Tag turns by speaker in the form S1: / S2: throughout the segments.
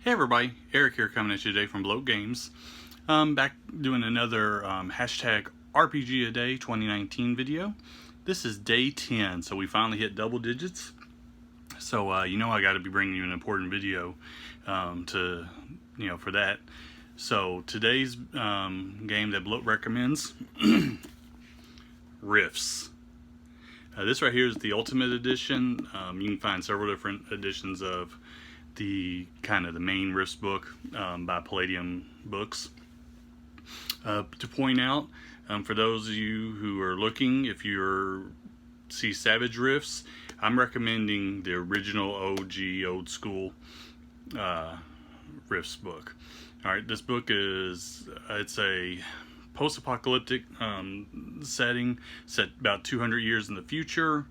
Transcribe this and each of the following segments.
S1: Hey everybody, Eric here coming at you today from Bloat Games. Back doing another hashtag RPG a Day 2019 video. This is day 10, so we finally hit double digits. So I got to be bringing you an important video for that. So today's game that Bloat recommends, Rifts. This right here is the Ultimate Edition. You can find several different editions of the main Rifts book by Palladium books. To point out, for those of you who are looking, if you see Savage Rifts, I'm recommending the original OG old school Rifts book. Alright, this book is, it's a post-apocalyptic setting, set about 200 years in the future.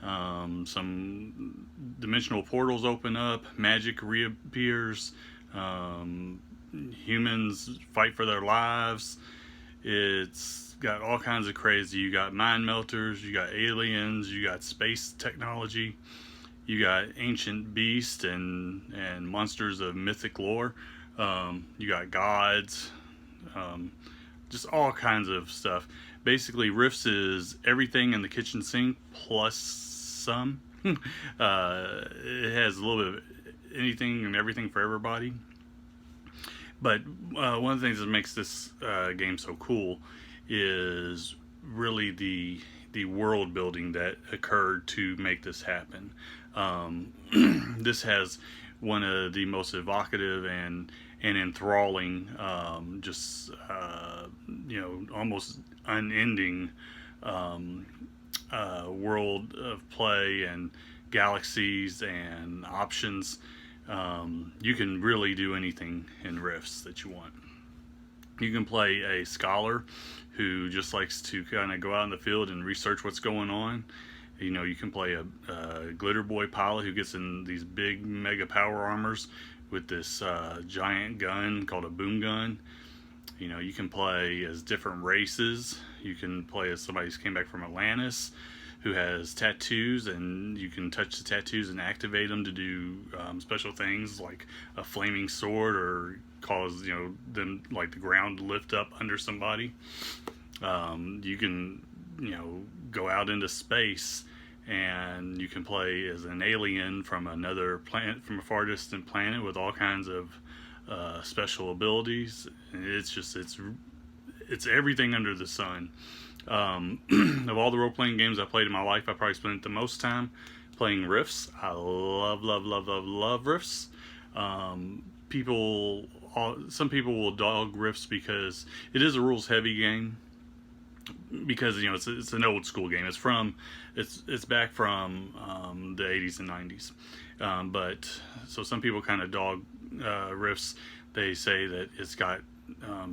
S1: Some dimensional portals open up, magic reappears, humans fight for their lives. It's got all kinds of crazy. You got mind melters, you got aliens, you got space technology, you got ancient beasts and monsters of mythic lore, you got gods, just all kinds of stuff. Basically, Rifts is everything in the kitchen sink plus some. It has a little bit of anything and everything for everybody. But one of the things that makes this game so cool is really the world building that occurred to make this happen. This has one of the most evocative and enthralling, almost unending world of play and galaxies and options. You can really do anything in Rifts that you want. You can play a scholar who just likes to kind of go out in the field and research what's going on. You can play a glitter boy pilot who gets in these big mega power armors with this giant gun called a boom gun. You can play as different races. You can play as somebody who came back from Atlantis who has tattoos, and you can touch the tattoos and activate them to do special things like a flaming sword or cause them like the ground to lift up under somebody. You can go out into space, and you can play as an alien from another planet, from a far distant planet, with all kinds of special abilities. And it's everything under the sun. Of all the role-playing games I played in my life, I probably spent the most time playing Rifts. I love Rifts. Some people will dog Rifts because it is a rules-heavy game. Because it's an old school game. It's back from the 80s and 90s. But so some people kind of dog Rifts. They say that it's got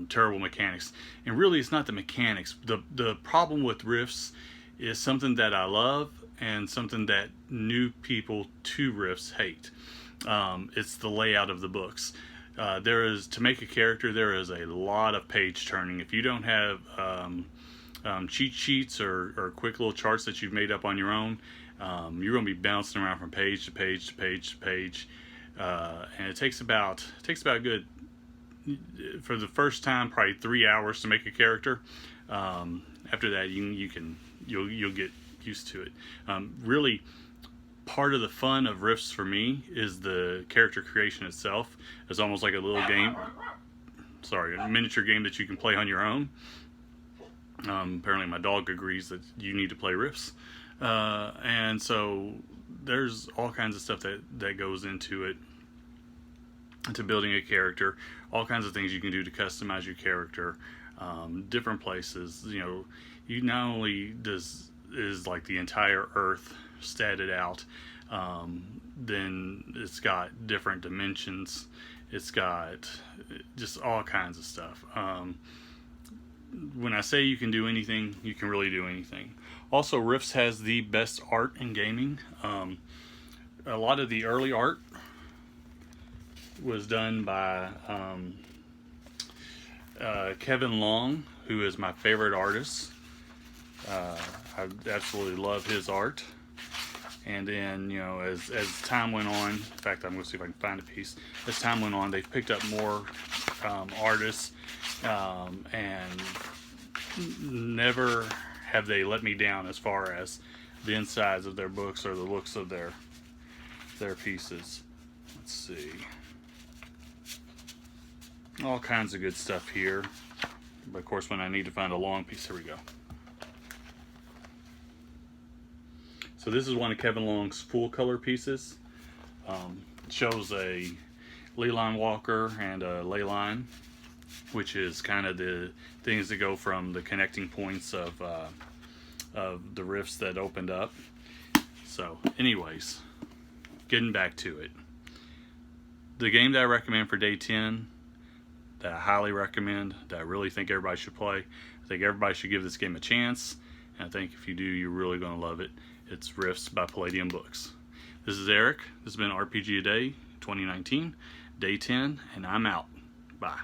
S1: terrible mechanics, and really it's not the mechanics. The problem with Rifts is something that I love and something that new people to Rifts hate. It's the layout of the books. To make a character, there is a lot of page turning. If you don't have cheat sheets or quick little charts that you've made up on your own, you're going to be bouncing around from page to page to page to page, and it takes about a good, for the first time, probably 3 hours to make a character. After that, you'll get used to it. Really, part of the fun of Rifts for me is the character creation itself. It's almost like a little game. A miniature game that you can play on your own. Apparently, my dog agrees that you need to play Rifts, and so there's all kinds of stuff that goes into it. To building a character, all kinds of things you can do to customize your character, different places. You not only is like the entire Earth statted out, then it's got different dimensions. It's got just all kinds of stuff. When I say you can do anything, you can really do anything. Also, Rifts has the best art in gaming. A lot of the early art was done by Kevin Long, who is my favorite artist. I absolutely love his art. And then, you know, as time went on, in fact, I'm going to see if I can find a piece. As time went on, they've picked up more artists, and never have they let me down as far as the insides of their books or the looks of their pieces. Let's see. All kinds of good stuff here. But of course, when I need to find a long piece, here we go. So this is one of Kevin Long's full color pieces. It shows a ley-line walker and a ley line, which is kind of the things that go from the connecting points of the rifts that opened up. So anyways, getting back to it. The game that I recommend for day 10, that I highly recommend, that I really think everybody should play. I think everybody should give this game a chance. And I think if you do, you're really going to love it. It's Rifts by Palladium Books. This is Eric. This has been RPG A Day 2019, Day 10, and I'm out. Bye.